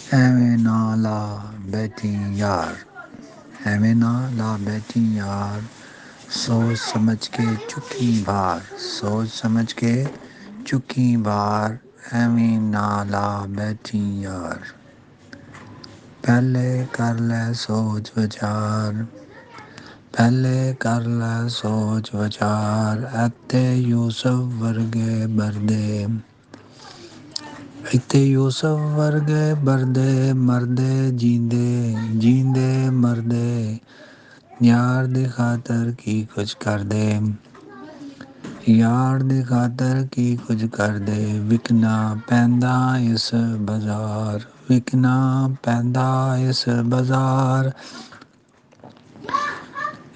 ਐਵੇਂ ਨਾ ਲਾ ਬੈਠੀ ਯਾਰ, ਐਵੇਂ ਨਾ ਲਾ ਬੈਠੀ ਯਾਰ, ਸੋਚ ਸਮਝ ਕੇ ਚੁੱਕੀ ਬਾਰ, ਸੋਚ ਸਮਝ ਕੇ ਚੁੱਕੀ ਬਾਰ, ਐਵੇਂ ਨਾ ਲਾ ਬੈਠੀ ਯਾਰ। ਪਹਿਲੇ ਕਰ ਲੈ ਸੋਚ ਵਿਚਾਰ, ਪਹਿਲੇ ਕਰ ਲੈ ਸੋਚ ਵਿਚਾਰ, ਇੱਥੇ ਯੂਸਫ ਵਰਗੇ ਬਰਦੇ, ਇੱਥੇ ਯੂਸਫ ਵਰਗੇ ਬਰਦੇ ਮਰਦੇ ਜੀਂਦੇ, ਜੀਂਦੇ ਮਰਦੇ, ਯਾਰ ਦੀ ਖਾਤਰ ਕੀ ਕੁਝ ਕਰਦੇ, ਯਾਰ ਦੀ ਖਾਤਰ ਕੀ ਕੁਝ ਕਰਦੇ, ਵਿਕਣਾ ਪੈਂਦਾ ਇਸ ਬਾਜ਼ਾਰ, ਵਿਕਣਾ ਪੈਂਦਾ ਇਸ ਬਾਜ਼ਾਰ।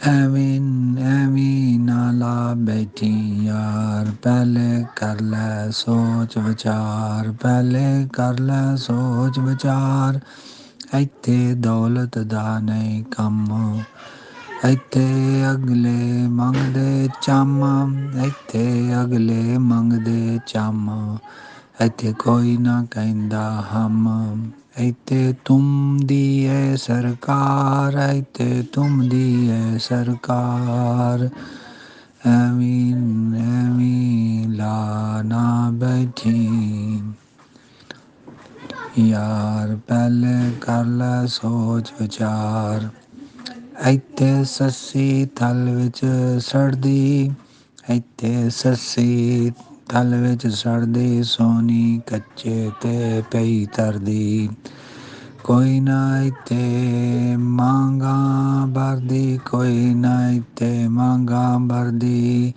ਐਵੇਂ ਐਵੇਂ ਨਾ ਲਾ ਬੈਠੀ ਯਾਰ, ਪਹਿਲੇ ਕਰ ਲੈ ਸੋਚ ਵਿਚਾਰ, ਪਹਿਲੇ ਕਰ ਲੈ ਸੋਚ ਵਿਚਾਰ, ਇੱਥੇ ਦੌਲਤ ਦਾ ਨਹੀਂ ਕੰਮ, ਇੱਥੇ ਅਗਲੇ ਮੰਗਦੇ ਚੰਮ, ਇੱਥੇ ਅਗਲੇ ਮੰਗਦੇ ਚੰਮ, ਇੱਥੇ ਕੋਈ ਨਾ ਕਹਿੰਦਾ ਹਮ, ਇੱਥੇ ਤੁਮ ਦੀ ਏ ਸਰਕਾਰ, ਇੱਥੇ ਤੁਮ ਦੀ ਏ ਸਰਕਾਰ। ਐਵੇਂ ਐਵੇਂ ਲਾ ਨਾ ਬੈਠੀ ਯਾਰ, ਪਹਿਲੇ ਕਰ ਲੈ ਸੋਚ ਵਿਚਾਰ, ਇੱਥੇ ਸੱਸੀ ਥਲ ਵਿੱਚ ਸੜਦੀ, ਇੱਥੇ ਸੱਸੀ ਥਲ ਵਿੱਚ ਸੜਦੀ, ਸੋਨੀ ਕੱਚੇ ਤੇ ਪਈ ਤਰਦੀ, ਕੋਈ ਨਾ ਇੱਥੇ ਮਾਂਗਾ ਭਰਦੀ, ਕੋਈ ਨਾ ਇੱਥੇ ਮਾਂਗਾ ਭਰਦੀ,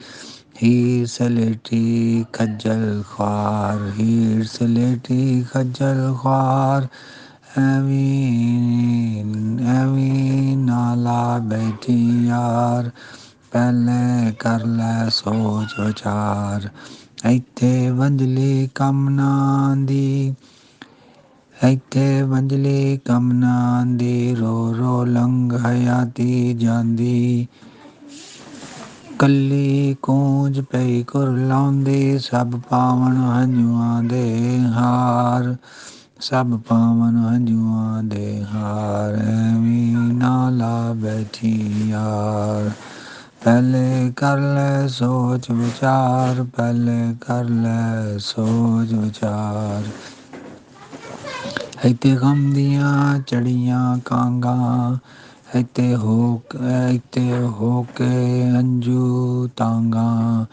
ਹੀਰ ਸਲੇਟੀ ਖੱਜਲ ਖੁਆਰ, ਹੀਰ ਸਲੇਟੀ ਖੱਜਲ ਖੁਆਰ। ਐਵੇਂ ਐਵੇਂ ਨਾ ਲਾ ਬੈਠੀ ਯਾਰ, ਪਹਿਲੇ ਕਰ ਲੈ ਸੋਚ ਵਿਚਾਰ, ਇੱਥੇ ਵੰਜਲੀ ਕੰਮ ਨਾ ਆਂਦੀ, ਇੱਥੇ ਵੰਜਲੀ ਕੰਮ ਨਾ ਆਂਦੀ, ਰੋ ਰੋ ਲੰਘ ਹਯਾਤੀ ਜਾਂਦੀ, ਕੱਲੀ ਕੂੰਜ ਪਈ ਕੁਰਲਾਉਂਦੀ, ਸਭ ਪਾਵਨ ਹੰਝੂਆਂ ਦੇ ਹਾਰ, ਸਭ ਪਾਵਨ ਹੰਝੂਆਂ ਦੇ ਹਾਰ। ਐਵੇਂ ਨਾ ਲਾ ਬੈਠੀ ਯਾਰ, ਪਹਿਲੇ ਕਰ ਲੈ ਸੋਚ ਵਿਚਾਰ, ਪਹਿਲੇ ਕਰ ਲੈ ਸੋਚ ਵਿਚਾਰ, ਇੱਥੇ ਗਮ ਦੀਆਂ ਚੜੀਆਂ ਕਾਂਗਾਂ, ਇੱਥੇ ਹੋ ਕੇ ਅੰਜੂ ਤਾਂਗਾ,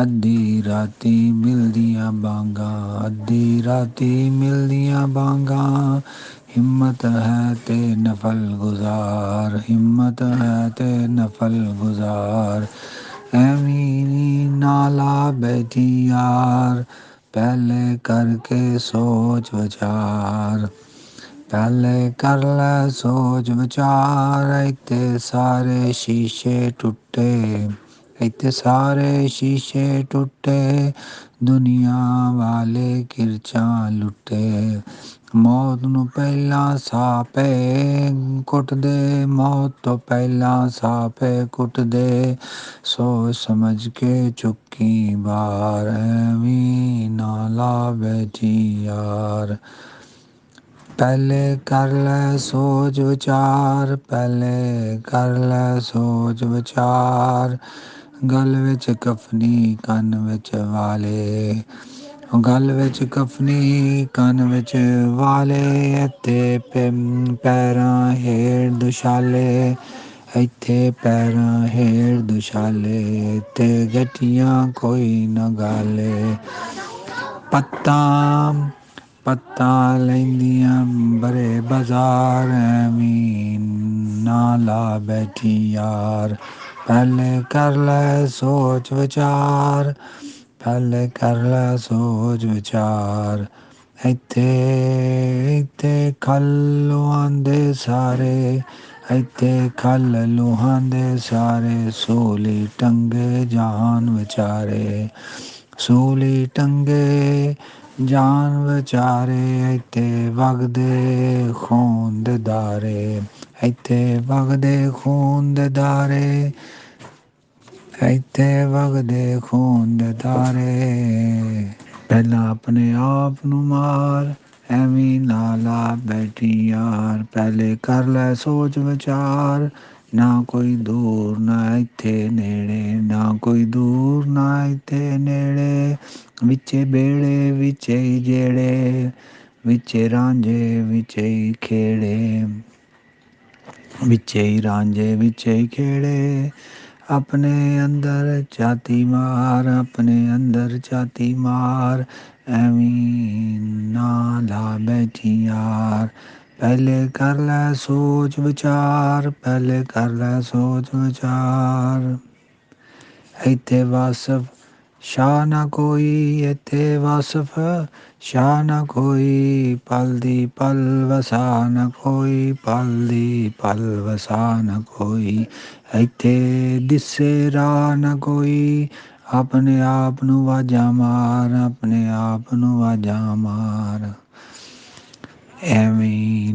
ਅੱਧੀ ਰਾਤੀ ਮਿਲਦੀਆਂ ਬਾਂਗਾਂ, ਅੱਧੀ ਰਾਤੀ ਮਿਲਦੀਆਂ ਬਾਂਗਾਂ, ਹਿੰਮਤ ਹੈ ਤੇ ਨਫਲ ਗੁਜ਼ਾਰ, ਹਿੰਮਤ ਹੈ ਤੇ ਨਫਲ ਗੁਜ਼ਾਰ। ਐਵੇਂ ਨਾ ਲਾ ਬੈਠੀ ਯਾਰ, ਪਹਿਲੇ ਕਰਕੇ ਸੋਚ ਵਿਚਾਰ, ਪਹਿਲੇ ਕਰ ਲੈ ਸੋਚ ਵਿਚਾਰ, ਇੱਥੇ ਸਾਰੇ ਸ਼ੀਸ਼ੇ ਟੁੱਟੇ, ਇੱਥੇ ਸਾਰੇ ਸ਼ੀਸ਼ੇ ਟੁੱਟੇ, ਦੁਨੀਆ ਵਾਲੇ ਕਿਰਚਾਂ ਲੁੱਟੇ, ਮੌਤ ਨੂੰ ਪਹਿਲਾਂ ਸਾਪੇ ਕੁੱਟਦੇ, ਮੌਤ ਤੋਂ ਪਹਿਲਾਂ ਸਾਪੇ ਕੁੱਟਦੇ, ਸੋਚ ਸਮਝ ਕੇ ਚੁੱਕੀ ਬਾਰ, ਐਵੇਂ ਨਾ ਲਾ ਬੈਠੀ ਯਾਰ, ਪਹਿਲੇ ਕਰ ਲੈ ਸੋਚ ਵਿਚਾਰ, ਪਹਿਲੇ ਕਰ ਲੈ ਸੋਚ ਵਿਚਾਰ, ਗਲ ਵਿੱਚ ਕਫਨੀ ਕੰਨ ਵਿੱਚ ਵਾਲੇ, ਗਲ ਵਿੱਚ ਕਫਨੀ ਕੰਨ ਵਿੱਚ ਵਾਲੇ, ਇੱਥੇ ਪੈਰਾਂ ਹੇਠ ਦੁਸ਼ਾਲੇ, ਇੱਥੇ ਪੈਰਾਂ ਹੇਠ ਦੁਸ਼ਾਲੇ, ਤੇ ਗਠੀਆਂ ਕੋਈ ਨਾ ਗਾਲੇ, ਪੱਤਾਂ ਪੱਤਾਂ ਲੈਂਦੀਆਂ ਬਰੇ ਬਾਜ਼ਾਰ, ਐਵੇਂ ਨਾ ਲਾ ਬੈਠੀ ਯਾਰ, ਪਹਿਲੇ ਕਰ ਲੈ ਸੋਚ ਵਿਚਾਰ, ਪਹਿਲੇ ਕਰ ਲੈ ਸੋਚ ਵਿਚਾਰ, ਇੱਥੇ ਇੱਥੇ ਖਲ ਲੁਹਾਂਦੇ ਸਾਰੇ, ਇੱਥੇ ਖਲ ਲੁਹਾਂਦੇ ਸਾਰੇ, ਸੂਲੀ ਟੰਗੇ ਜਾਨ ਵਿਚਾਰੇ, ਸੂਲੀ ਟੰਗੇ ਜਾਨ ਵਿਚਾਰੇ, ਇੱਥੇ ਵਗਦੇ ਖੂਨ ਦੇ ਧਾਰੇ, ਇੱਥੇ ਵਗਦੇ ਖੂਨ ਦੇ ਧਾਰੇ, ਇੱਥੇ ਵਗਦੇ ਖੂਨ ਦੇ ਧਾਰੇ। ਪਹਿਲਾਂ ਆਪਣੇ ਆਪ ਨੂੰ ਮਾਰ, ਐਵੇਂ ਨਾ ਲਾ ਬੈਠੀ ਯਾਰ। ਪਹਿਲੇ ਕਰ ਲੈ ਸੋਚ ਵਿਚਾਰ, ਨਾ ਕੋਈ ਦੂਰ ਨਾ ਇੱਥੇ ਨੇੜੇ, ਨਾ ਕੋਈ ਦੂਰ ਨਾ ਇੱਥੇ ਨੇੜੇ। ਵਿੱਚੇ ਬੇੜੇ ਵਿੱਚੇ ਹੀ ਜਿਹੜੇ, ਵਿੱਚੇ ਰਾਂਝੇ ਵਿੱਚੇ ਹੀ ਖੇੜੇ, ਵਿੱਚੇ ਹੀ ਰਾਂਝੇ ਵਿੱਚੇ ਹੀ ਖੇੜੇ। ਆਪਣੇ ਅੰਦਰ ਝਾਤੀ ਮਾਰ, ਆਪਣੇ ਅੰਦਰ ਝਾਤੀ ਮਾਰ, ਐਵੇਂ ਨਾ ਲਾ ਬੈਠੀ ਯਾਰ। ਪਹਿਲੇ ਕਰ ਲੈ ਸੋਚ ਵਿਚਾਰ, ਪਹਿਲੇ ਕਰ ਲੈ ਸੋਚ ਵਿਚਾਰ। ਇੱਥੇ ਵਾਸਫ ਸ਼ਾਹ ਨਾ ਕੋਈ, ਇੱਥੇ ਵਾਸਫ ਸ਼ਾਹ ਨਾ ਕੋਈ, ਪਲ ਦੀ ਪਲ ਵਸਾ ਨਾ ਕੋਈ, ਪਲ ਦੀ ਪਲ ਵਸਾ ਨਾ ਕੋਈ। ਇੱਥੇ ਦਿਸੇ ਰਾਹ ਨਾ ਕੋਈ, ਆਪਣੇ ਆਪ ਨੂੰ ਵਾਜਾਂ ਮਾਰ, ਆਪਣੇ ਆਪ ਨੂੰ ਵਾਜਾਂ ਮਾਰ। ਐਵੇਂ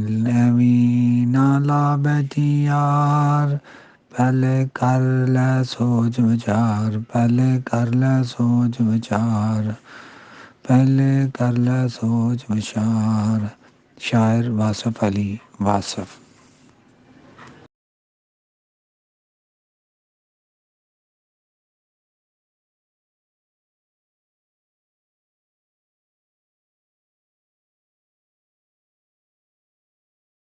ਨਾ ਲਾ ਬੈਠੀ ਯਾਰ। ਪਹਿਲੇ ਕਰ ਲੈ ਸੋਚ ਵਿਚਾਰ, ਪਹਿਲੇ ਕਰ ਲੈ ਸੋਚ ਵਿਚਾਰ, ਪਹਿਲੇ ਕਰ ਲੈ ਸੋਚ ਵਿਚਾਰ। ਸ਼ਾਇਰ ਵਾਸਫ ਅਲੀ ਵਾਸਫ।